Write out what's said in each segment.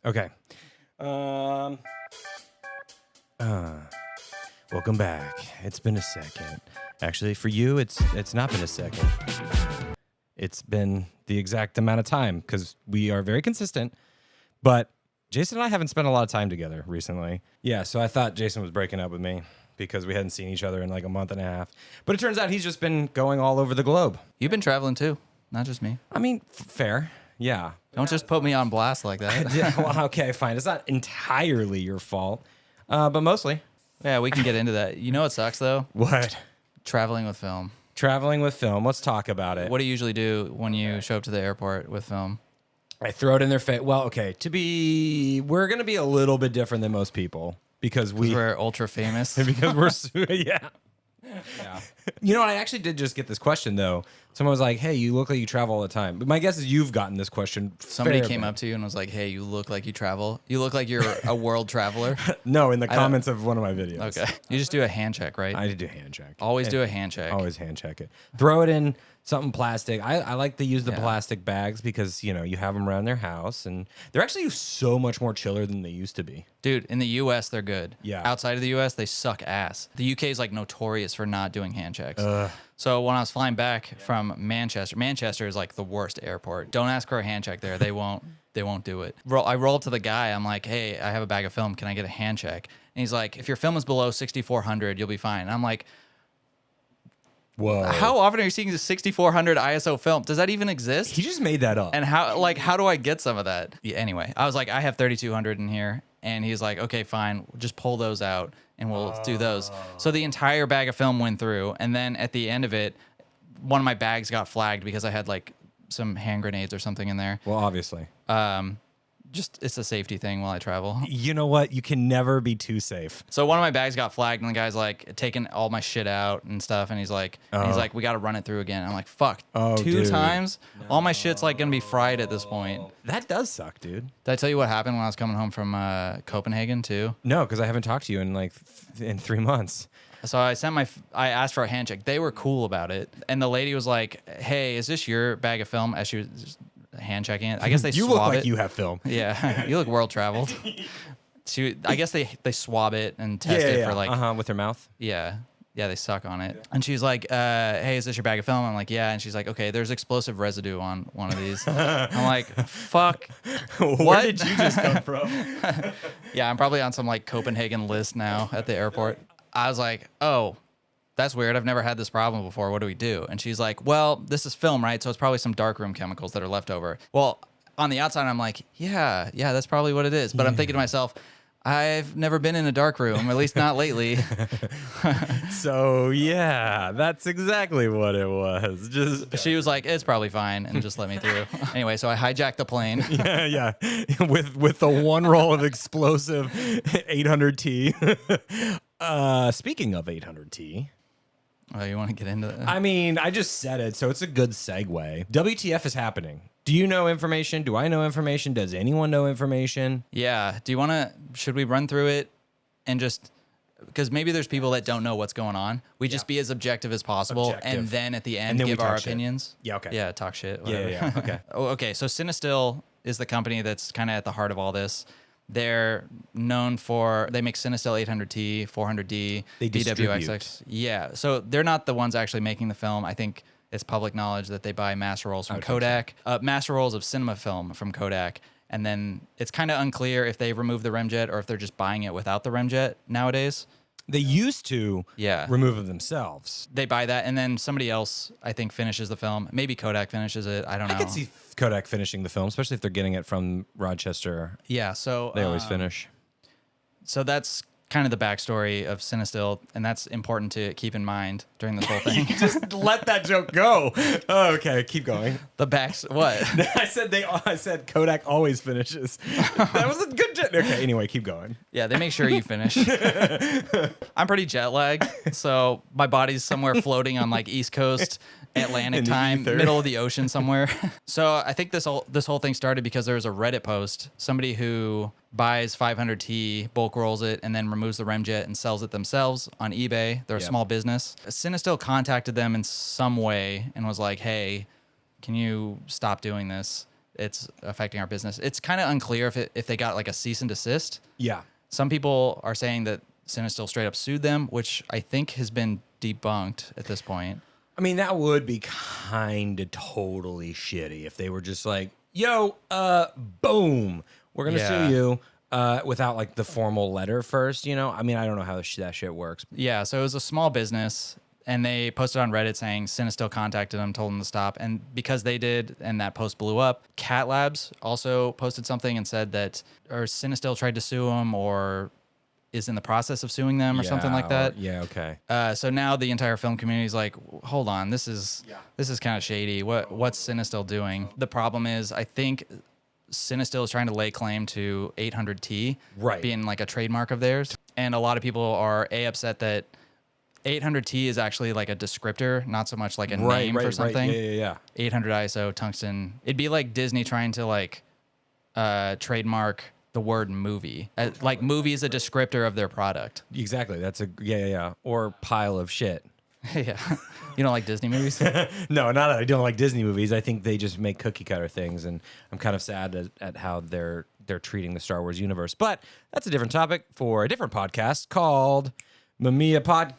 Okay. Welcome back. It's been a second. Actually, for you, it's not been a second. It's been the exact amount of time because we are very consistent. But Jason and I haven't spent a lot of time together recently. Yeah, so I thought Jason was breaking up with me because we hadn't seen each other in like a month and a half. But it turns out he's just been going all over the globe. You've been traveling too, not just me. I mean, fair. Yeah. Don't just put me on blast like that. Yeah, well, okay, fine. It's not entirely your fault, but mostly. Yeah, we can get into that. You know what sucks though? What? Traveling with film. Traveling with film. Let's talk about it. What do you usually do when you show up to the airport with film? I throw it in their face. Well, okay, we're going to be a little bit different than most people because we're ultra famous. because yeah. You know what? I actually did just get this question though. Someone was like, "Hey, you look like you travel all the time." But my guess is you've gotten this question. Somebody came up to you and was like, "Hey, you look like you travel. You look like you're a world traveler." No, in the comments of one of my videos. Okay. You just do a hand check, right? I do hand check. Always do a hand check. Always hand check it. Throw it in something plastic. I like to use the plastic bags because, you know, you have them around their house and they're actually so much more chiller than they used to be. Dude, in the US, they're good. Yeah. Outside of the US, they suck ass. The UK is like notorious for not doing hand checks. So when I was flying back from Manchester is like the worst airport. Don't ask for a hand check there. They won't do it. I roll up to the guy. I'm like, "Hey, I have a bag of film. Can I get a hand check?" And he's like, "If your film is below 6400, you'll be fine." And I'm like, whoa. How often are you seeing the 6400 ISO film? Does that even exist? He just made that up. And how do I get some of that? Yeah, anyway, I was like, "I have 3200 in here." And he's like, "Okay, fine. Just pull those out and we'll do those." So the entire bag of film went through. And then at the end of it, one of my bags got flagged because I had like some hand grenades or something in there. Well, obviously. Just it's a safety thing while I travel. You know what? You can never be too safe. So one of my bags got flagged and the guy's like taking all my shit out and stuff. And he's like, "We got to run it through again." I'm like, "Fuck, two times? No. All my shit's like going to be fried at this point." That does suck, dude. Did I tell you what happened when I was coming home from Copenhagen too? No, because I haven't talked to you in like in 3 months. So I asked for a hand check. They were cool about it. And the lady was like, "Hey, is this your bag of film?" As she was just hand checking it. I guess they you swab look like it. You have film. Yeah, you look world traveled. I guess they swab it and test it for like with their mouth. Yeah, they suck on it. And she's like, "Hey, is this your bag of film?" I'm like, "Yeah." And she's like, "Okay, there's explosive residue on one of these." I'm like, "Fuck, Where did you just come from?" Yeah, I'm probably on some like Copenhagen list now at the airport. I was like, "Oh, that's weird. I've never had this problem before. What do we do?" And she's like, "Well, this is film, right? So it's probably some darkroom chemicals that are left over." Well, on the outside, I'm like, yeah, that's probably what it is. But I'm thinking to myself, I've never been in a dark room, at least not lately. So yeah, that's exactly what it was. She was like, "It's probably fine," and just let me through. Anyway, so I hijacked the plane. Yeah, with the one roll of explosive 800T. Speaking of 800T. Oh, you want to get into that? I mean, I just said it, so it's a good segue. WTF is happening. Do you know information? Do I know information? Does anyone know information? Yeah. Should we run through it and just, because maybe there's people that don't know what's going on. We just be as objective as possible. And then at the end, give our opinions. Yeah, okay. Yeah, talk shit. Whatever. Yeah, okay. Okay, so Cinestill is the company that's kind of at the heart of all this. They're known for, they make Cinestill 800T, 400D, they DWXX. Yeah, so they're not the ones actually making the film. I think it's public knowledge that they buy master rolls from Kodak, master rolls of cinema film from Kodak, and then it's kind of unclear if they remove the remjet or if they're just buying it without the remjet nowadays. They used to remove it themselves. They buy that, and then somebody else, I think, finishes the film. Maybe Kodak finishes it. I don't know. I could see Kodak finishing the film, especially if they're getting it from Rochester. Yeah, so they always finish. So that's kind of the backstory of Cinestill, and that's important to keep in mind during this whole thing. You just let that joke go. Oh, okay, keep going. What? I said Kodak always finishes. That was a good joke. Okay, anyway, keep going. Yeah, they make sure you finish. I'm pretty jet lagged, so my body's somewhere floating on like East Coast Atlantic time, middle of the ocean somewhere. So I think this whole thing started because there was a Reddit post, somebody who buys 500T, bulk rolls it, and then removes the remjet and sells it themselves on eBay. They're a small business. Cinestill contacted them in some way and was like, "Hey, can you stop doing this?" it's affecting our business. It's kind of unclear if they got like a cease and desist. Yeah. Some people are saying that Cinestill straight up sued them, which I think has been debunked at this point. I mean, that would be kind of totally shitty if they were just like, yo, boom, we're going to sue you without like the formal letter first, you know? I mean, I don't know how that shit works. Yeah, so it was a small business, and they posted on Reddit saying Cinestill contacted them, told them to stop. And because they did, and that post blew up, Cat Labs also posted something and said that, or Cinestill tried to sue them, or is in the process of suing them or something like that. Okay. So now the entire film community is like, hold on, this is kind of shady. What's Cinestill doing? The problem is, I think Cinestill is trying to lay claim to 800T being like a trademark of theirs. And a lot of people are upset that 800T is actually like a descriptor, not so much like a name for something. Yeah. 800 ISO tungsten. It'd be like Disney trying to like trademark the word movie. Like movie is a descriptor of their product. Exactly. That's or pile of shit. Yeah. You don't like Disney movies? No, not that I don't like Disney movies. I think they just make cookie cutter things, and I'm kind of sad at how they're treating the Star Wars universe. But that's a different topic for a different podcast called Mamiyamigos.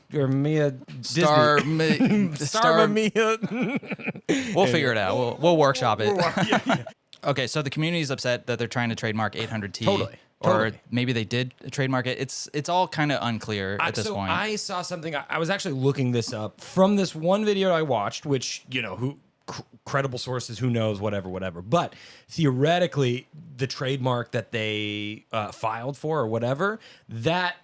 We'll figure it out. We'll workshop it. Okay, so the community is upset that they're trying to trademark 800T. Totally. Or maybe they did trademark it. It's all kind of unclear at this point. I saw something. I was actually looking this up from this one video I watched, which, you know, credible sources, who knows, whatever. But theoretically, the trademark that they filed for or whatever, that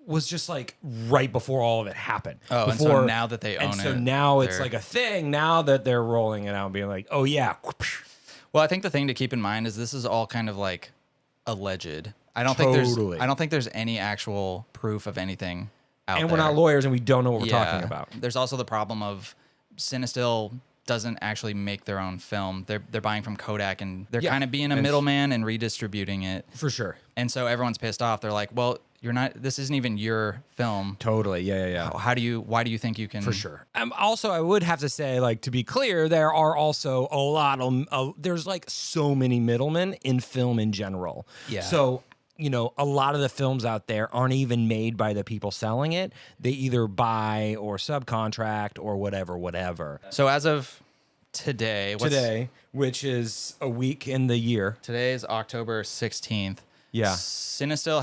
was just like right before all of it happened. Oh, and so now that they own it. And so now it's like a thing. Now that they're rolling it out and being like, oh, yeah. Well, I think the thing to keep in mind is this is all kind of like alleged. I don't think there's any actual proof of anything out there. And we're not lawyers and we don't know what we're talking about. There's also the problem of Cinestill doesn't actually make their own film. They're buying from Kodak, and they're kind of being a middleman and redistributing it. For sure. And so everyone's pissed off. They're like, well, this isn't even your film. Totally. Yeah. Why do you think you can? For sure. Also, I would have to say, like, to be clear, there are also a lot of, there's like so many middlemen in film in general. Yeah. So, you know, a lot of the films out there aren't even made by the people selling it. They either buy or subcontract or whatever. So as of today, which is a week in the year. Today is October 16th. Yeah. Cinestill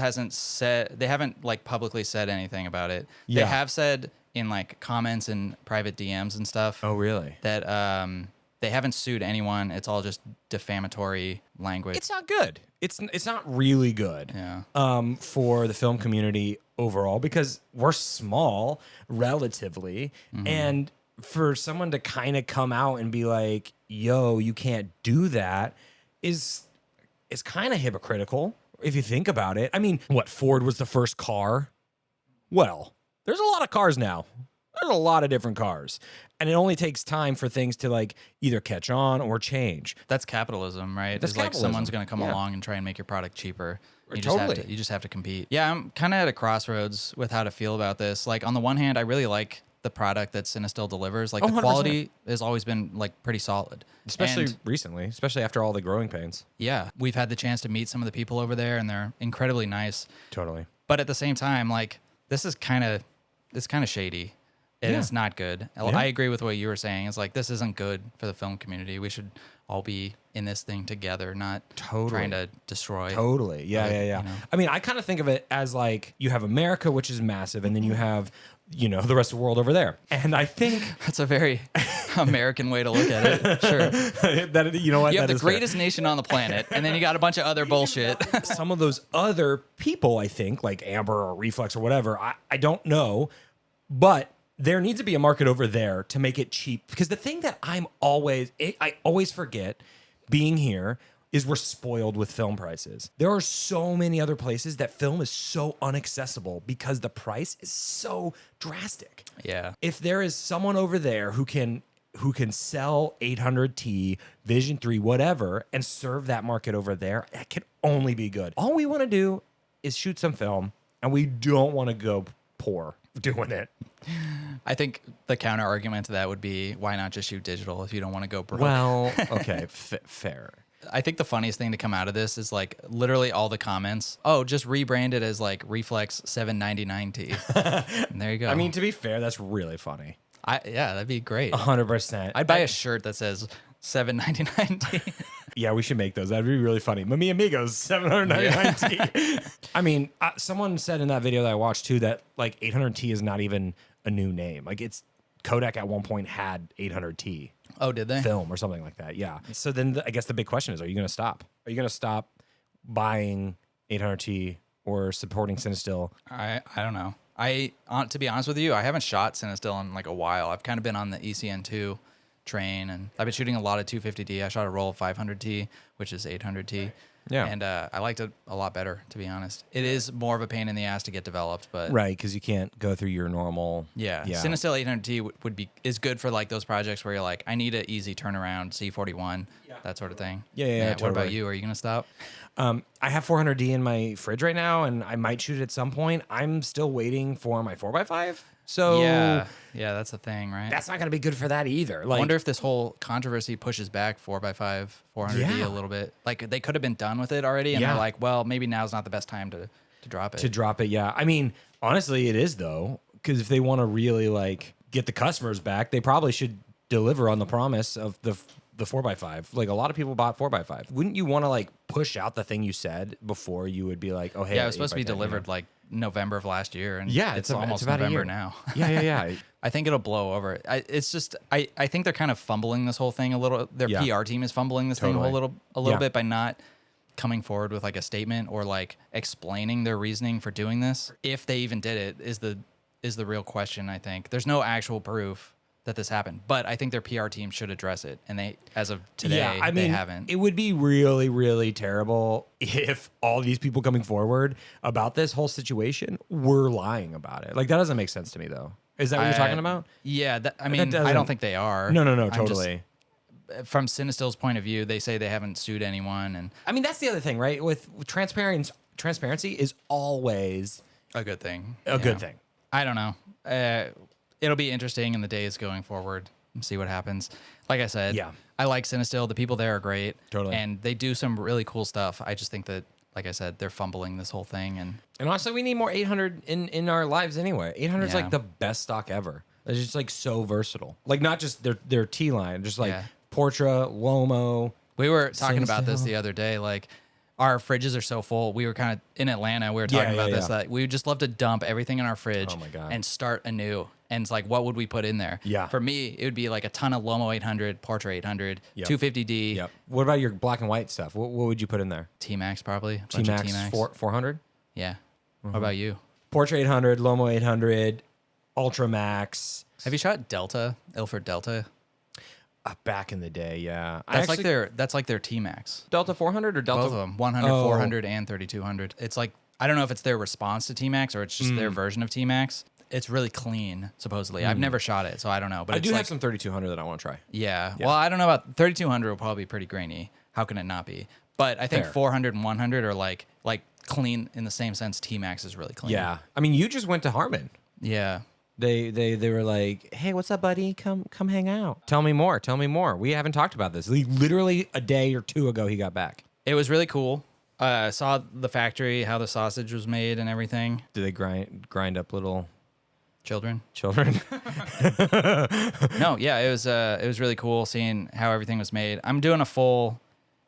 they haven't like publicly said anything about it. Yeah. They have said in like comments and private DMs and stuff. Oh, really? That they haven't sued anyone. It's all just defamatory language. It's not good. It's not really good. Yeah. For the film community overall, because we're small relatively, and for someone to kind of come out and be like, yo, you can't do that is kind of hypocritical. If you think about it, I mean, Ford was the first car? Well, there's a lot of cars now. There's a lot of different cars. And it only takes time for things to like either catch on or change. That's capitalism, right? That's like capitalism. Someone's going to come along and try and make your product cheaper. You Totally. just have to compete. Yeah, I'm kind of at a crossroads with how to feel about this. Like on the one hand, I really like the product that Cinestill delivers. Like the 100%. quality has always been like pretty solid. Especially recently, especially after all the growing pains. Yeah, we've had the chance to meet some of the people over there, and they're incredibly nice. Totally. But at the same time, like this is kind of shady. And it's not good. Yeah. I agree with what you were saying. It's like this isn't good for the film community. We should all be in this thing together, not trying to destroy. Totally. Yeah. You know? I mean, I kind of think of it as like you have America, which is massive, and then you have, you know, the rest of the world over there. And I think that's a very American way to look at it. Sure. That, you know what? You have the greatest nation on the planet, and then you got a bunch of other bullshit. Some of those other people, I think, like Amber or Reflex or whatever, I don't know, but there needs to be a market over there to make it cheap. Because the thing that I always forget being here is we're spoiled with film prices. There are so many other places that film is so inaccessible because the price is so drastic. Yeah. If there is someone over there who can sell 800T, Vision 3, whatever, and serve that market over there, that can only be good. All we want to do is shoot some film, and we don't want to go poor doing it. I think the counter argument to that would be, why not just shoot digital if you don't want to go broke? Well, okay, fair. I think the funniest thing to come out of this is like literally all the comments. Oh, just rebrand it as like Reflex 799T. And there you go. I mean, to be fair, that's really funny. Yeah, that'd be great. 100%. I'd buy a shirt that says 799T. Yeah, we should make those. That'd be really funny. Mamiyamigos 799T. I mean, someone said in that video that I watched too that like 800T is not even a new name. Like it's Kodak at one point had 800T. Oh, did they? Film or something like that. Yeah. So then I guess the big question is, are you going to stop? Are you going to stop buying 800T or supporting cinestill? I don't know. To be honest with you, I haven't shot cinestill in like a while. I've kind of been on the ECN2 train, and I've been shooting a lot of 250D. I shot a roll of 500T, which is 800T. Yeah. And I liked it a lot better, to be honest. It is more of a pain in the ass to get developed, but Right, because you can't go through your normal. yeah. Cinestill 800T is good for like those projects where you're like, I need an easy turnaround, C41, that sort of thing. Yeah, What about totally. you? Are you gonna stop? I have 400D in my fridge right now, and I might shoot it at some point. I'm still waiting for my 4x5. So Yeah, that's the thing, right? that's not going to be good for that either. I Like, wonder if this whole controversy pushes back 4x5, 400D Yeah. a little bit. Like they could have been done with it already, and Yeah. they're like, well, maybe now's not the best time to drop it. to drop it. Yeah. I mean, honestly, it is though, because if they want to really like get the customers back, they probably should deliver on the promise of the 4x5. Like a lot of people bought 4x5. Wouldn't you want to like push out the thing you said before you would be like, oh, hey, Yeah, it was supposed to be 8x10, you know? delivered like November of last year, and Yeah, it's it's almost about a November year now. Yeah. I think it'll blow over. I think they're kind of fumbling this whole thing a little. Their Yeah. PR team is fumbling this Totally. thing a little Yeah. bit by not coming forward with like a statement or like explaining their reasoning for doing this. If they even did it, is the real question. I think there's no actual proof that this happened, but I think their PR team should address it, and they, as of today, they haven't. It would be really, really terrible if all these people coming forward about this whole situation were lying about it. Like that doesn't make sense to me, though. Is that what you're talking about? Yeah, I mean, I doesn't- don't think they are. No, I'm just- totally. from Cinestill's point of view, they say they haven't sued anyone, and I mean, that's the other thing, right? With transparency is always a good thing. a good thing. I don't know. It'll be interesting in the days going forward. See what happens. Like I said, Yeah. I like Cinestill. The people there are great. Totally. And they do some really cool stuff. I just think that, like I said, they're fumbling this whole thing. And honestly, we need more 800 in our lives anyway. 800 is Yeah. like the best stock ever. It's just like so versatile. Like not just their T line, just like Yeah. Portra, Lomo. we were talking about this Cinestill. the other day. Like, our fridges are so full. We were kind of in Atlanta. We were talking about this. Yeah. That we would just love to dump everything in our fridge Oh my God. and start anew. And it's like, what would we put in there? Yeah. For me, it would be like a ton of Lomo 800, Portra 800, Yep. 250D, Yep. What about your black and white stuff? What would you put in there? T-Max probably. A bunch of T-Max T-Max. 400? Yeah. What about you? Portra 800, Lomo 800, Ultra Max. Have you shot Delta, Ilford Delta? Back in the day, yeah. That's like their T-Max. Delta 400 or Delta? Both of them, 100, Oh. 400, and 3200. It's like, I don't know if it's their response to T-Max or it's just their version of T-Max. It's really clean, supposedly. I've never shot it, so I don't know. But I it's do like, have some 3200 that I want to try. yeah. Well, I don't know about 3200 will probably be pretty grainy. How can it not be? But I think Fair. 400 and 100 are like clean in the same sense. T-Max is really clean. Yeah. I mean, you just went to Harmon. Yeah. They were like, "Hey, what's up, buddy? Come hang out. Tell me more. Tell me more. We haven't talked about this." Literally a day or two ago, he got back. It was really cool. Saw the factory, how the sausage was made and everything. Do they grind up little Children. children? No, yeah, it was really cool seeing how everything was made. I'm doing a full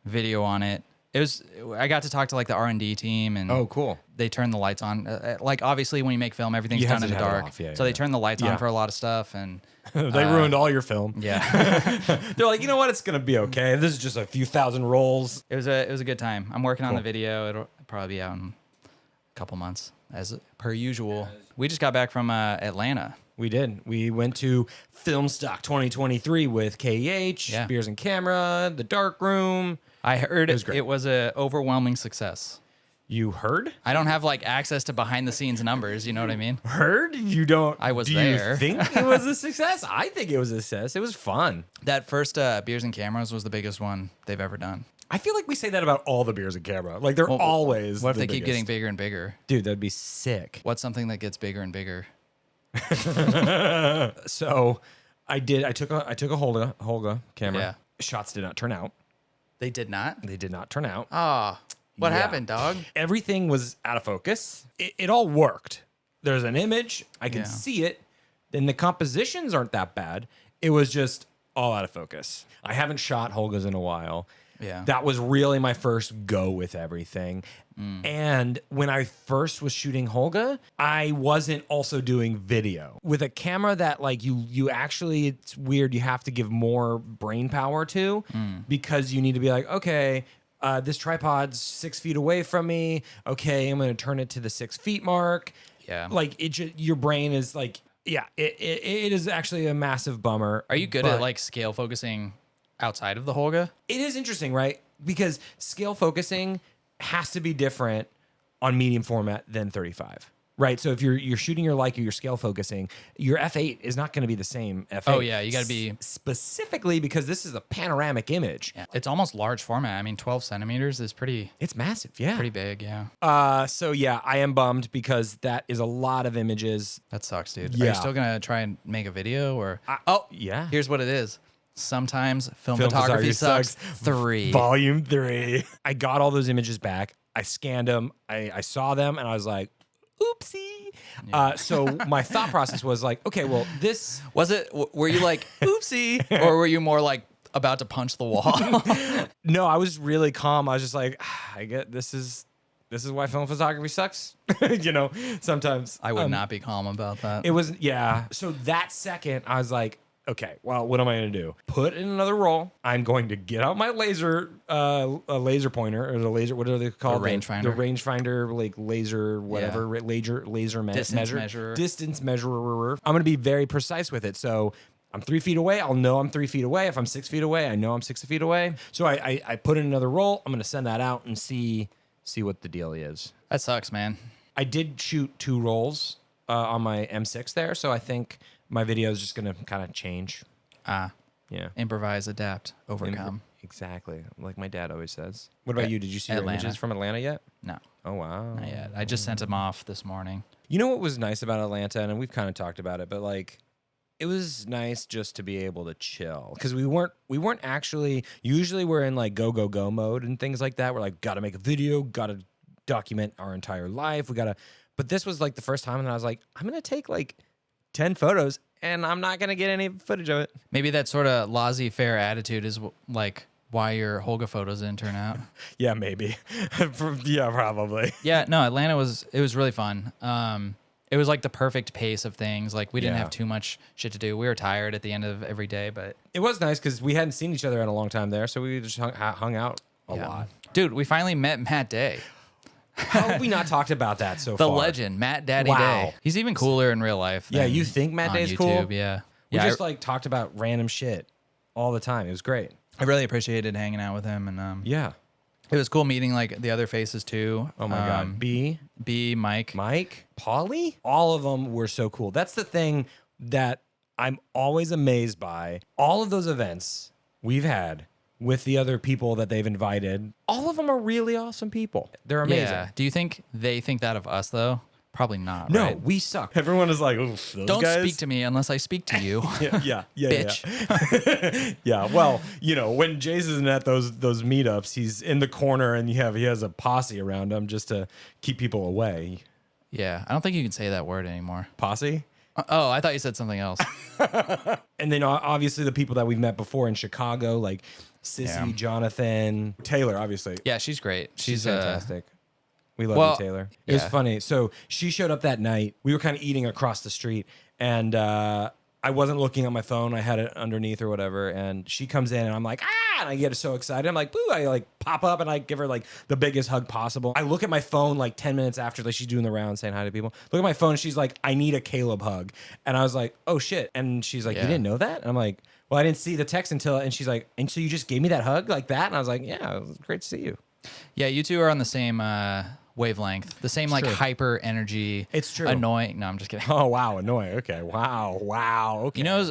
video on it. I got to talk to like the R&D team, and Oh, cool. they turn the lights on. Like obviously when you make film, everything's You have done in to the have it dark. off. Yeah, so yeah, they turn the lights Yeah. on for a lot of stuff, and They ruined all your film. yeah, They're like, you know what? It's gonna be okay. This is just a few thousand rolls. it was a good time. I'm working on Cool. the video. It'll probably be out in a couple months as per usual. We just got back from Atlanta. We did. We went to Film Stock 2023 with KEH, Yeah. Beers and Camera, The Dark Room. I heard was great. it was a overwhelming success. You heard? I don't have like access to behind the scenes numbers. You know what I mean? Heard? You don't. I was do there. You think it was a success? I think it was a success. It was fun. That first Beers and Cameras was the biggest one they've ever done. I feel like we say that about all the Beers and Camera. Like they're always. What if the they keep biggest. getting bigger and bigger? Dude, that'd be sick. What's something that gets bigger and bigger? So, I took a Holga camera. Yeah. Shots did not turn out. They did not? They did not turn out. Oh, what Yeah. happened, dog? Everything was out of focus. It all worked. There's an image. I can Yeah. see it. Then the compositions aren't that bad. It was just all out of focus. I haven't shot Holgas in a while. Yeah. That was really my first go with everything. And when I first was shooting Holga, I wasn't also doing video. With a camera that like you actually, it's weird, you have to give more brain power to because you need to be like, okay, this tripod's 6 feet away from me. Okay, I'm going to turn it to the 6 feet mark. Yeah. Like your brain is like, yeah, it is actually a massive bummer. Are you good but at like scale focusing outside of the Holga? It is interesting, right? Because scale focusing has to be different on medium format than 35. Right, so if you're shooting your Leica, you're scale focusing, your f8 is not going to be the same f8. Oh, yeah, you gotta be- specifically because this is a panoramic image. Yeah. It's almost large format. I mean, 12 centimeters is pretty It's massive, yeah. big, yeah. So yeah, I am bummed because that is a lot of images. That sucks, dude. Are Yeah. you still gonna try and make a video or Yeah, here's what it is. Sometimes film, Film photography photography sucks. sucks. 3. Volume 3. I got all those images back. I scanned them. I saw them, and I was like, oopsie. So my thought process was like, okay, well, this. Was it? Were you like oopsie, or were you more like about to punch the wall? No, I was really calm. I was just like, I get this is why film photography sucks. Sometimes I would not be calm about that. It was So that second, I was like, okay, well, what am I going to do? Put in another roll. I'm going to get out my laser, a laser pointer or the laser. What are they called? rangefinder. The rangefinder, like laser, whatever. Laser Distance measurer. Distance measurer. I'm going to be very precise with it. So I'm 3 feet away. I'll know I'm 3 feet away. If I'm 6 feet away, I know I'm 6 feet away. So I put in another roll. I'm going to send that out and see what the deal is. That sucks, man. I did shoot 2 rolls on my M6 there, so I think my video is just gonna kind of change. Yeah. Improvise, adapt, overcome. Exactly, like my dad always says. What about you? Did you see your Atlanta. images from Atlanta yet? No, Oh wow. not yet. I just sent them off this morning. You know what was nice about Atlanta, and we've kind of talked about it, but like, it was nice just to be able to chill because we weren't actually. Usually we're in like go mode and things like that. We're like, gotta make a video, gotta document our entire life. But this was like the first time, and I was like, I'm gonna take like 10 photos, and I'm not gonna get any footage of it. Maybe that sort of laissez-faire attitude is like why your Holga photos didn't turn out. Yeah, maybe. Yeah, probably. Yeah, no, Atlanta was really fun. It was like the perfect pace of things. Like we didn't Yeah. have too much shit to do. We were tired at the end of every day, but It was nice because we hadn't seen each other in a long time there, so we just hung out a lot. Dude, we finally met Matt Day. How have we not talked about that so The far? legend, Matt Daddy Wow. Day. He's even cooler in real life. Yeah, than you think Matt on Day's YouTube. cool? Yeah. We Yeah, just like talked about random shit all the time. It was great. I really appreciated hanging out with him, and Yeah. it was cool meeting like the other faces too. Oh my God. B, Mike. Pauly, all of them were so cool. That's the thing that I'm always amazed by. All of those events we've had with the other people that they've invited, all of them are really awesome people. They're amazing. Yeah. Do you think they think that of us though? Probably not. No, right? we suck. Everyone is like, oof, those Don't guys. speak to me unless I speak to you. Yeah, Bitch. Yeah, well, when Jason's at those meetups, he's in the corner and he has a posse around him just to keep people away. Yeah. I don't think you can say that word anymore. Posse? Oh, I thought you said something else. And then obviously the people that we've met before in Chicago, like Sissy, Yeah. Jonathan, Taylor, obviously. Yeah, she's great. She's She's fantastic. We love well, you, Taylor. It was yeah. funny. So she showed up that night. We were kind of eating across the street, and I wasn't looking at my phone. I had it underneath or whatever. And she comes in, and I'm like, and I get so excited. I'm like, boo! I like pop up and I give her like the biggest hug possible. I look at my phone like 10 minutes after, like she's doing the round saying hi to people. Look at my phone. She's like, I need a Caleb hug, and I was like, oh shit. And she's like, Yeah. you didn't know that? And I'm like, well, I didn't see the text until. And she's like, and so you just gave me that hug like that? And I was like, yeah, it was great to see you. Yeah, you two are on the same wavelength, the same like true. hyper energy. It's true. Annoying. No, I'm just kidding. Oh wow, annoying. Okay, wow. Okay. You know,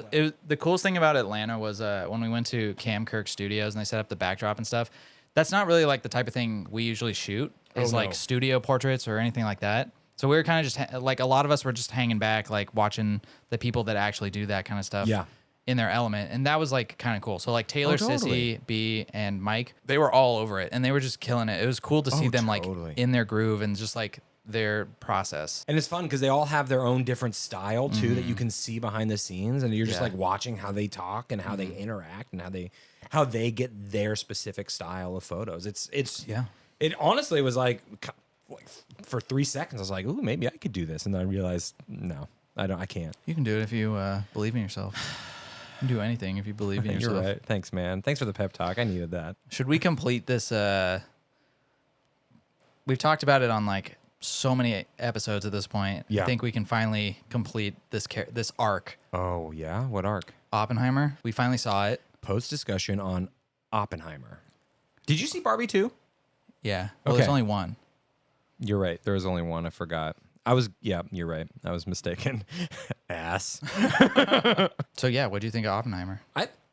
the coolest thing about Atlanta was when we went to Cam Kirk Studios and they set up the backdrop and stuff. That's not really like the type of thing we usually shoot. Is no. like studio portraits or anything like that. So we were kind of just like a lot of us were just hanging back, like watching the people that actually do that kind of stuff. Yeah. in their element, and that was like kind of cool. So like Taylor, totally. Sissy, B, and Mike, they were all over it, and they were just killing it. It was cool to see them totally. like in their groove and just like their process. And it's fun because they all have their own different style too that you can see behind the scenes, and you're just like watching how they talk and how they interact and how they get their specific style of photos. It honestly was like for 3 seconds I was like, ooh, maybe I could do this, and then I realized no, I can't. You can do it if you believe in yourself. You can do anything if you believe in yourself. You're right. Thanks, man. Thanks for the pep talk. I needed that. Should we complete this? We've talked about it on like so many episodes at this point. Yeah. I think we can finally complete this arc. Oh yeah, what arc? Oppenheimer. We finally saw it. Post discussion on Oppenheimer. Did you see Barbie too? Yeah. Well, Okay. there's only one. You're right. There was only one. I forgot. Yeah, you're right. I was mistaken. Ass. So yeah, what do you think of Oppenheimer?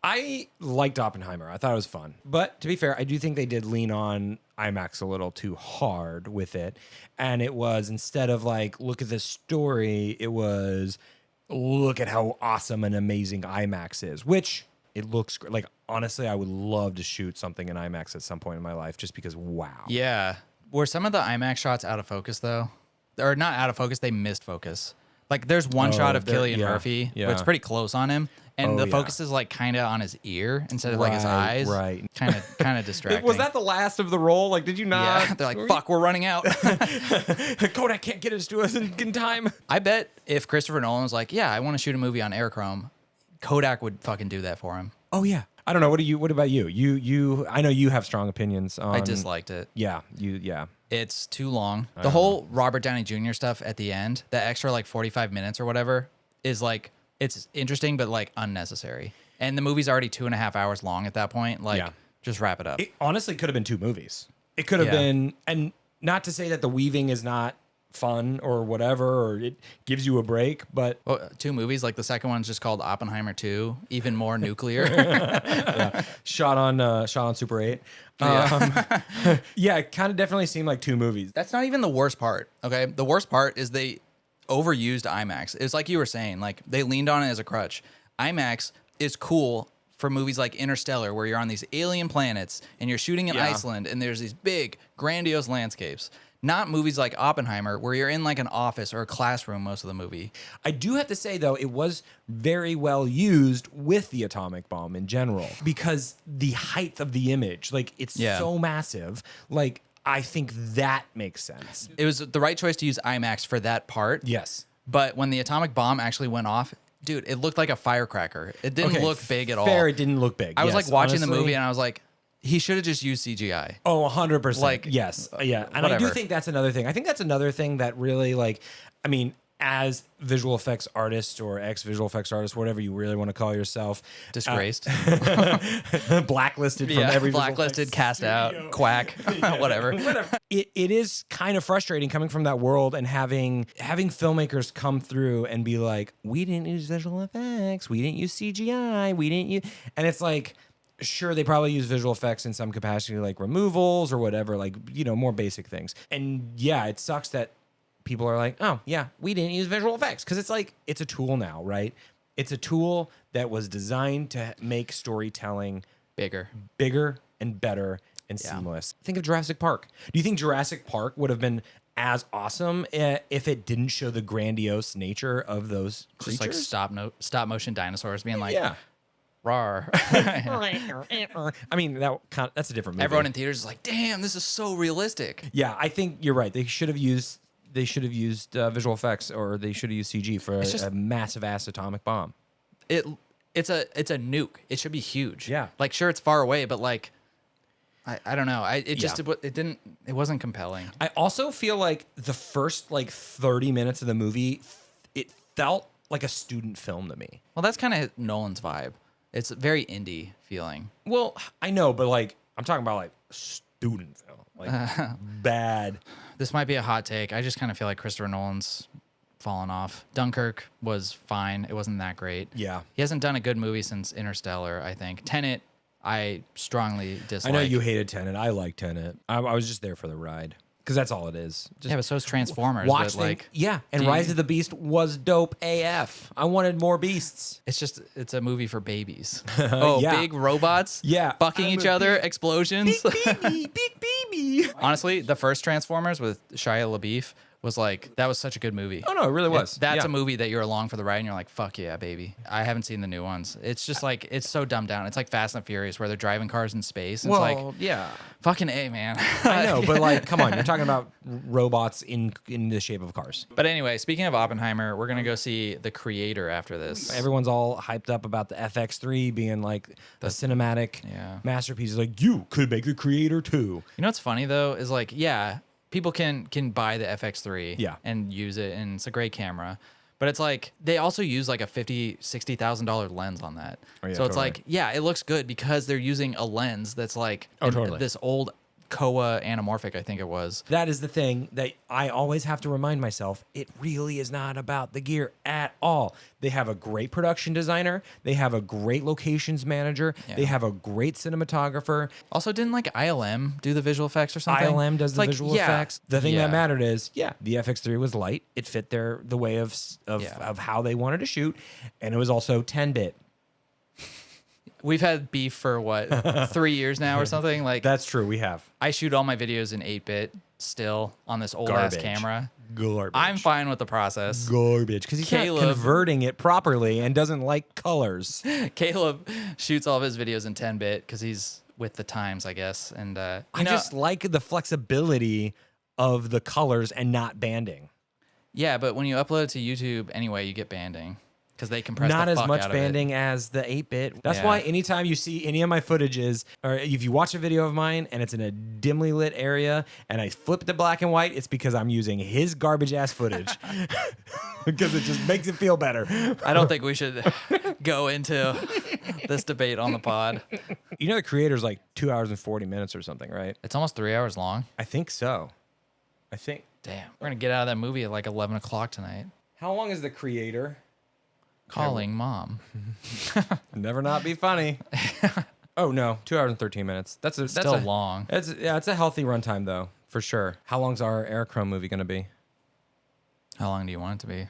I liked Oppenheimer. I thought it was fun. But to be fair, I do think they did lean on IMAX a little too hard with it. And it was, instead of like, look at this story, it was, look at how awesome and amazing IMAX is, which it looks great. Like, honestly, I would love to shoot something in IMAX at some point in my life just because, wow. Yeah. Were some of the IMAX shots out of focus though? Or not out of focus, they missed focus. Like there's one shot of Cillian Murphy, but it's pretty close on him. And the focus is like kind of on his ear instead of like his eyes. Right. Kind of distracting. Was that the last of the roll? Like, did you not? Yeah. They're like, fuck, we're running out. Kodak can't get it to us in time. I bet if Christopher Nolan was like, yeah, I want to shoot a movie on aerochrome, Kodak would fucking do that for him. Oh yeah. I don't know. What about you? You I know you have strong opinions on. I disliked it. Yeah. It's too long. The whole Robert Downey Jr. stuff at the end, the extra like 45 minutes or whatever, is like, it's interesting, but like unnecessary. And the movie's already 2.5 hours long at that point. Like, just wrap it up. It honestly could have been 2 movies. It could have been, and not to say that the weaving is not fun or whatever, or it gives you a break, but Well, 2 movies, like the second one's just called Oppenheimer 2, even more nuclear. shot on Super 8. Yeah, it kind of definitely seemed like 2 movies. That's not even the worst part, okay? The worst part is they overused IMAX. It's like you were saying, like they leaned on it as a crutch. IMAX is cool for movies like Interstellar, where you're on these alien planets and you're shooting in Iceland and there's these big, grandiose landscapes. Not movies like Oppenheimer, where you're in like an office or a classroom most of the movie. I do have to say, though, it was very well used with the atomic bomb in general, because the height of the image, like it's so massive. Like, I think that makes sense. It was the right choice to use IMAX for that part. Yes. But when the atomic bomb actually went off, dude, it looked like a firecracker. It didn't look big at all. Fair, it didn't look big. I was Yes, like watching the honestly. movie and I was like, he should have just used CGI. Oh, 100%. Like, yes. Yeah. And I do whatever. think that's another thing. I think that's another thing that really, like, I mean, as visual effects artists or ex-visual effects artists, whatever you really want to call yourself. Disgraced. Blacklisted from every visual blacklisted, effects cast studio. out, quack, whatever. It is kind of frustrating coming from that world and having filmmakers come through and be like, we didn't use visual effects, we didn't use CGI, we didn't use, and it's like, sure, they probably use visual effects in some capacity, like removals or whatever, like, you know, more basic things. And yeah, it sucks that people are like, oh yeah, we didn't use visual effects, because it's like, it's a tool now, right? It's a tool that was designed to make storytelling Bigger. and better and seamless. Think of Jurassic Park. Do you think Jurassic Park would have been as awesome if it didn't show the grandiose nature of those creatures? Just like stop motion dinosaurs being like, yeah. rawr. I mean, that's a different movie. Everyone in theaters is like, damn, this is so realistic. Yeah, I think you're right. They should have used visual effects, or they should have used CG for a massive ass atomic bomb. It's a nuke. It should be huge. Yeah. Like, sure, it's far away, but like, I don't know. It wasn't compelling. I also feel like the first like 30 minutes of the movie, it felt like a student film to me. Well, that's kind of Nolan's vibe. It's very indie feeling. Well, I know, but like, I'm talking about like student film, like bad. This might be a hot take. I just kind of feel like Christopher Nolan's fallen off. Dunkirk was fine. It wasn't that great. Yeah. He hasn't done a good movie since Interstellar, I think. Tenet, I strongly dislike. I know you hated Tenet. I like Tenet. I was just there for the ride. because that's all it is. Just Yeah, but so is Transformers. watch but like, and Rise of the Beast was dope AF. I wanted more beasts. it's a movie for babies. Yeah. Big robots. Yeah. fucking I'm each a other, explosions. Big baby. Honestly, the first Transformers with Shia LaBeouf was like, that was such a good movie. Oh no, it really was. That's a movie that you're along for the ride and you're like, fuck yeah, baby. I haven't seen the new ones. It's just like, it's so dumbed down. It's like Fast and Furious where they're driving cars in space. It's like, yeah. fucking A, man. I know, but like, come on, you're talking about robots in the shape of cars. But anyway, speaking of Oppenheimer, we're going to go see The Creator after this. Everyone's all hyped up about the FX3 being like a cinematic masterpiece. It's like, you could make The Creator too. You know what's funny though is like, yeah, people can buy the FX3 and use it, and it's a great camera. But it's like they also use like a $50,000-$60,000 lens on that. Oh, yeah, so it's totally. like, yeah, it looks good because they're using a lens that's like totally. this old Kowa anamorphic, I think it was. That is the thing that I always have to remind myself. It really is not about the gear at all. They have a great production designer. They have a great locations manager. Yeah. They have a great cinematographer. Also, didn't like ILM do the visual effects or something? ILM does the visual effects. The thing that mattered is, the FX3 was light. It fit the way of how they wanted to shoot, and it was also 10-bit. We've had beef for what, 3 years now or something? Like, That's true. We have I shoot all my videos in 8-bit still on this old ass camera. garbage. I'm fine with the process. Garbage because he's not converting it properly and doesn't like colors. Caleb shoots all of his videos in 10-bit because he's with the times, I guess. And I just like the flexibility of the colors and not banding. Yeah, but when you upload it to YouTube anyway, you get banding because they compress not the as fuck much out of banding it. as the 8-bit. That's why anytime you see any of my footages, or if you watch a video of mine and it's in a dimly lit area and I flip it to black and white, it's because I'm using his garbage ass footage because it just makes it feel better. I don't think we should go into this debate on the pod. You know, The Creator's like 2 hours and 40 minutes or something, right? It's almost 3 hours long. I think so. I think. Damn, we're gonna get out of that movie at like 11 o'clock tonight. How long is The Creator? Calling mom. Never not be funny. Oh no, 2 hours and 13 minutes. That's Still long. It's a healthy runtime though, for sure. How long's our aerochrome movie gonna be? How long do you want it to be?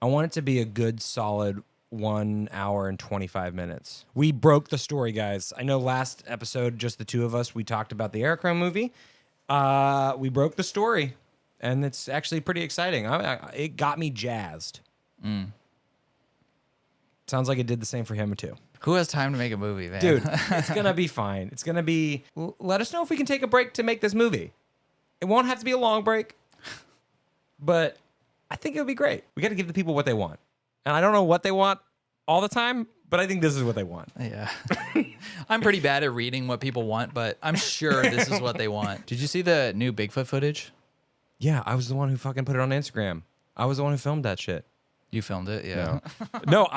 I want it to be a good solid 1 hour and 25 minutes. We broke the story, guys. I know last episode, just the two of us, we talked about the aerochrome movie. We broke the story, and it's actually pretty exciting. It got me jazzed. Sounds like it did the same for him too. Who has time to make a movie, man? Dude, it's going to be fine. It's going to be... Let us know if we can take a break to make this movie. It won't have to be a long break, but I think it would be great. We got to give the people what they want. And I don't know what they want all the time, but I think this is what they want. Yeah. I'm pretty bad at reading what people want, but I'm sure this is what they want. Did you see the new Bigfoot footage? Yeah, I was the one who fucking put it on Instagram. I was the one who filmed that shit. You filmed it, yeah. No,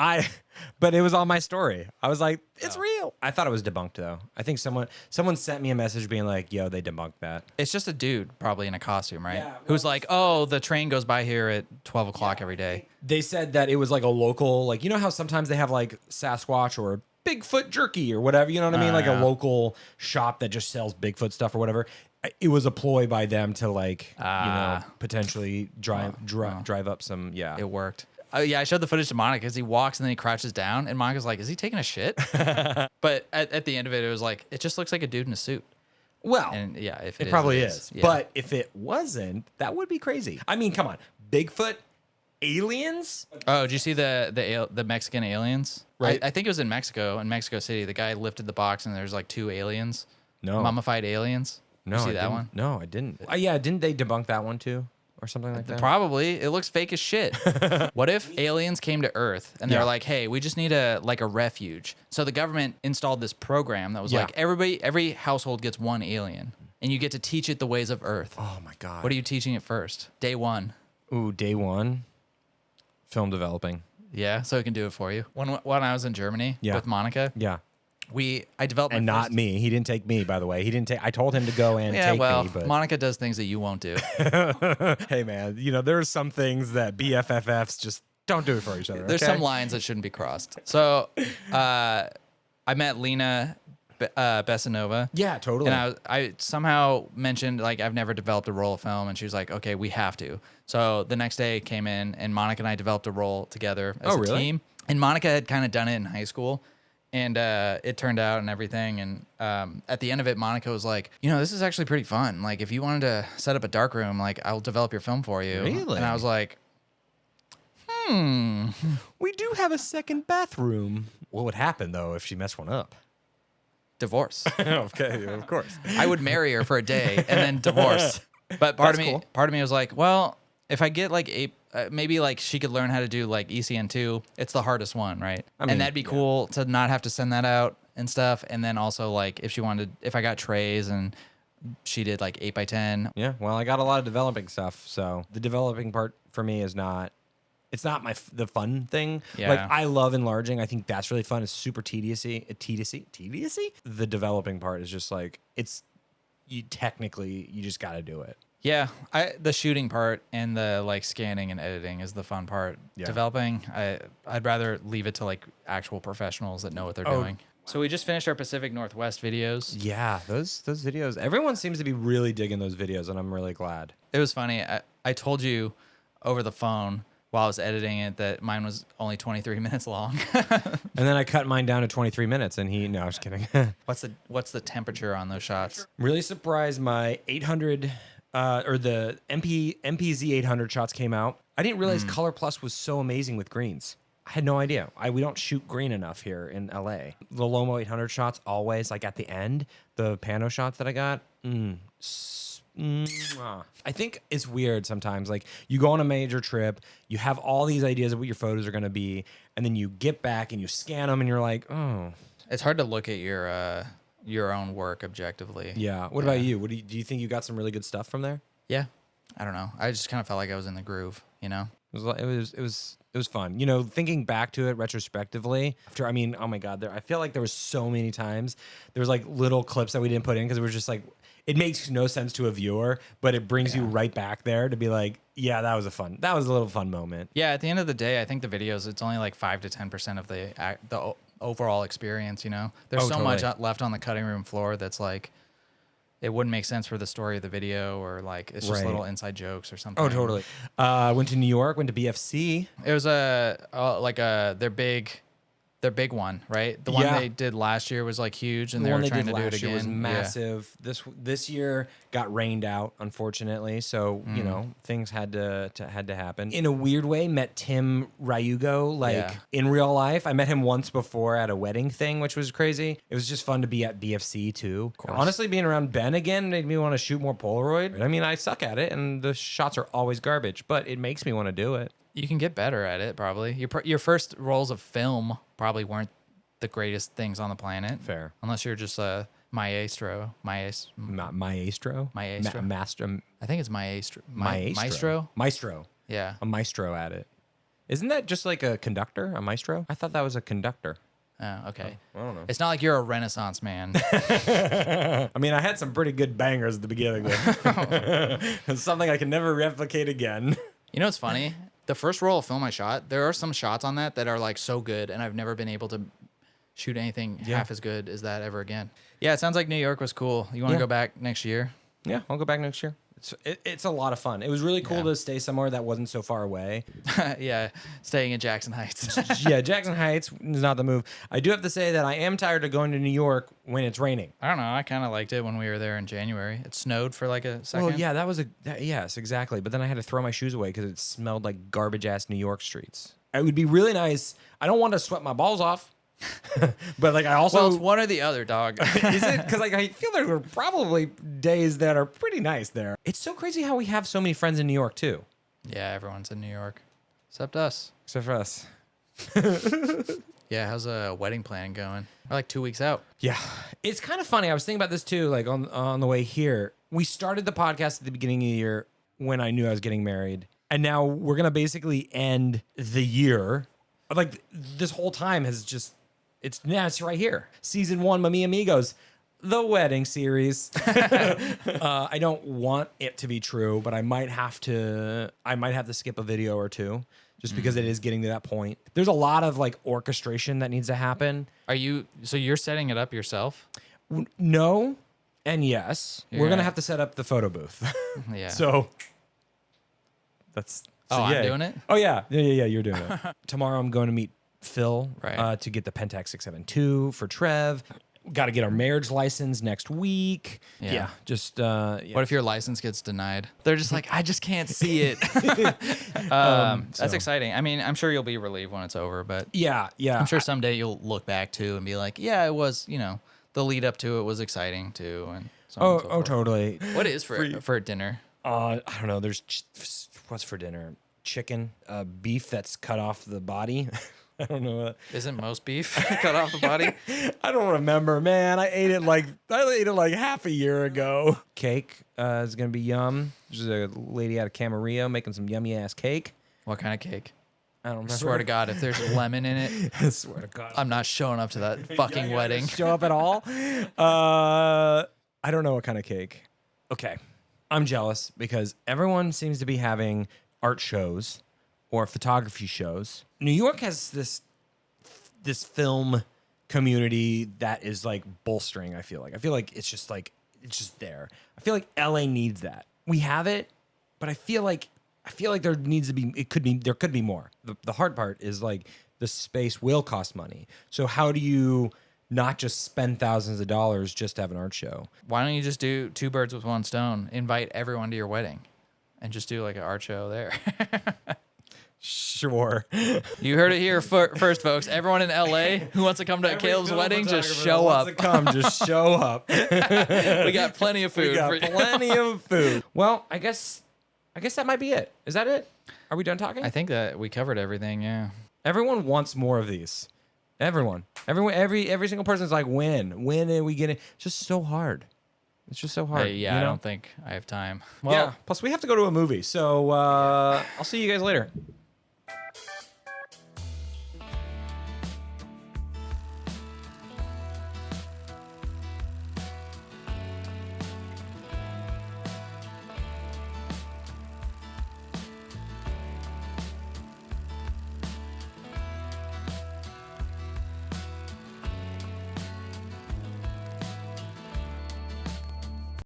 but it was on my story. I was like, it's real. I thought it was debunked though. I think someone sent me a message being like, yo, they debunked that. It's just a dude probably in a costume, right? Yeah, Who's like, oh, the train goes by here at 12 o'clock every day. They said that it was like a local, like, you know how sometimes they have like Sasquatch or Bigfoot jerky or whatever, you know what I mean? Like a local shop that just sells Bigfoot stuff or whatever. It was a ploy by them to like, potentially drive up some, It worked. Oh, yeah, I showed the footage to Monica because he walks and then he crouches down. And Monica's like, is he taking a shit? But at the end of it, it was like, it just looks like a dude in a suit. Well, and yeah, if it probably it is. Yeah. But if it wasn't, that would be crazy. I mean, come on. Bigfoot, aliens? Oh, did you see the Mexican aliens? Right. I think it was in Mexico City. The guy lifted the box and there's like 2 aliens. No. Mummified aliens. No, you see that one? No, I didn't. Yeah, didn't they debunk that one too? Or something like that? Probably. It looks fake as shit. What if aliens came to Earth and they're like, hey, we just need a refuge. So the government installed this program that was like, every household gets 1 alien. And you get to teach it the ways of Earth. Oh my God. What are you teaching it first? Day 1. Ooh, day 1. Film developing. Yeah, so it can do it for you. When I was in Germany with Monica. Yeah. I developed and not me. He didn't take me, by the way. He didn't take. I told him to go and take me. But Monica does things that you won't do. Hey, man, there are some things that BFFs just don't do it for each other. There's some lines that shouldn't be crossed. So I met Lena Bessa Nova. Yeah, totally. And I somehow mentioned, like, I've never developed a roll of film. And she was like, okay, we have to. So the next day came in, and Monica and I developed a roll together as a team. And Monica had kind of done it in high school. And it turned out and everything. And at the end of it, Monica was like, this is actually pretty fun. Like, if you wanted to set up a dark room, like, I'll develop your film for you. Really? And I was like, We do have a second bathroom. What would happen, though, if she messed one up? divorce. Okay, of course. I would marry her for a day and then divorce. But part of me was like, well, if I get like maybe like she could learn how to do like ECN2. It's the hardest one, right? And that'd be cool to not have to send that out and stuff. And then also like if I got trays and she did like 8x10. Yeah, well, I got a lot of developing stuff, so the developing part for me is not. It's not the fun thing. Yeah. Like, I love enlarging. I think that's really fun. It's super tediousy. Tediousy? The developing part is just like, you just got to do it. Yeah, the shooting part and the like scanning and editing is the fun part. Yeah. Developing, I'd rather leave it to like actual professionals that know what they're doing. So we just finished our Pacific Northwest videos. Yeah, those videos. Everyone seems to be really digging those videos, and I'm really glad. It was funny. I told you over the phone while I was editing it that mine was only 23 minutes long. And then I cut mine down to 23 minutes, and no, I was kidding. What's the temperature on those shots? Really surprised my 800 or the MPZ 800 shots came out. I didn't realize Color Plus was so amazing with greens. I had no idea. We don't shoot green enough here in LA. The Lomo 800 shots always, like at the end, the pano shots that I got. I think it's weird sometimes. Like, you go on a major trip, you have all these ideas of what your photos are going to be, and then you get back and you scan them, and you're like, oh. It's hard to look at your own work objectively. Yeah. What about you? Do you think you got some really good stuff from there? Yeah. I don't know. I just kind of felt like I was in the groove, It was fun. Thinking back to it retrospectively, oh my God, I feel like there was so many times there was like little clips that we didn't put in because it was just like, it makes no sense to a viewer, but it brings you right back there to be like, yeah, that was a little fun moment. Yeah. At the end of the day, I think the videos, it's only like 5 to 10% of the overall experience, There's so much left on the cutting room floor that's like, it wouldn't make sense for the story of the video, or like it's just little inside jokes or something. Oh, totally. Went to New York, went to BFC. It was their big one, right? The one they did last year was like huge, and they were trying to do it again. Was massive. Yeah. This year got rained out, unfortunately. So things had to happen. In a weird way, met Tim Ryugo in real life. I met him once before at a wedding thing, which was crazy. It was just fun to be at BFC too. Honestly, being around Ben again made me want to shoot more Polaroid. I mean, I suck at it, and the shots are always garbage, but it makes me want to do it. You can get better at it, probably. Your first rolls of film probably weren't the greatest things on the planet. Fair. Unless you're just a maestro. Maestro? Master. I think it's maestro. Maestro? Maestro. Yeah. A maestro at it. Isn't that just like a conductor? A maestro? I thought that was a conductor. Oh, okay. I don't know. It's not like you're a Renaissance man. I mean, I had some pretty good bangers at the beginning. It's something I can never replicate again. What's funny? The first roll of film I shot, there are some shots on that are like so good, and I've never been able to shoot anything half as good as that ever again. Yeah, it sounds like New York was cool. You want to go back next year? Yeah, I'll go back next year. It's a lot of fun. It was really cool to stay somewhere that wasn't so far away. Yeah, staying in Jackson Heights. Yeah, Jackson Heights is not the move. I do have to say that I am tired of going to New York when it's raining. I don't know. I kind of liked it when we were there in January. It snowed for like a second. Well, yeah, yes, exactly. But then I had to throw my shoes away because it smelled like garbage-ass New York streets. It would be really nice. I don't want to sweat my balls off. But like I also, well, it's one or the other, dog. Is it? Because like I feel there were probably days that are pretty nice there. It's so crazy how we have so many friends in New York too. Yeah, everyone's in New York, except us. Except for us. Yeah, how's wedding planning going? We're like 2 weeks out. Yeah, it's kind of funny. I was thinking about this too. Like on the way here, we started the podcast at the beginning of the year when I knew I was getting married, and now we're gonna basically end the year. Like this whole time has just. It's right here. Season 1, Mamiyamigos, the wedding series. I don't want it to be true, but I might have to skip a video or two just because it is getting to that point. There's a lot of like orchestration that needs to happen. So you're setting it up yourself? No, and yes. We're gonna Yeah. have to set up the photo booth. Yeah. So that's. Oh, yeah. I'm doing it? Oh yeah, you're doing it. Tomorrow I'm going to meet Phil Right. to get the Pentax 672 for Trev. Got to get our marriage license next week. Yeah. Just What if your license gets denied? They're just like, I just can't see it. That's exciting. I mean, I'm sure you'll be relieved when it's over, but yeah. I'm sure someday you'll look back to and be like, yeah, it was, the lead up to it was exciting too. And so on and so forth. Totally. What is for dinner? I don't know. There's what's for dinner? Chicken, beef that's cut off the body. I don't know. Isn't most beef cut off the body? I don't remember, man. I ate it like half a year ago. Cake is gonna be yum. There's a lady out of Camarillo making some yummy ass cake. What kind of cake? I don't remember. I swear to God, if there's lemon in it, I swear to God, I'm not showing up to that fucking wedding. show up at all. I don't know what kind of cake. Okay, I'm jealous because everyone seems to be having art shows or photography shows. New York has this film community that is like bolstering. I feel like it's just there. I feel like LA needs that. We have it, but I feel like there needs to be. There could be more. The hard part is like the space will cost money. So how do you not just spend thousands of dollars just to have an art show? Why don't you just do two birds with one stone? Invite everyone to your wedding and just do like an art show there. Sure. You heard it here first, folks. Everyone in LA who wants to come to Caleb's wedding, just show up. Just show up. We got plenty of food. We got plenty of food. Well, I guess that might be it. Is that it? Are we done talking? I think that we covered everything. Yeah. Everyone wants more of these. Every single person's like, when are we getting? It's just so hard. It's just so hard. Yeah, I don't think I have time. Well, yeah. Plus, we have to go to a movie. So I'll see you guys later.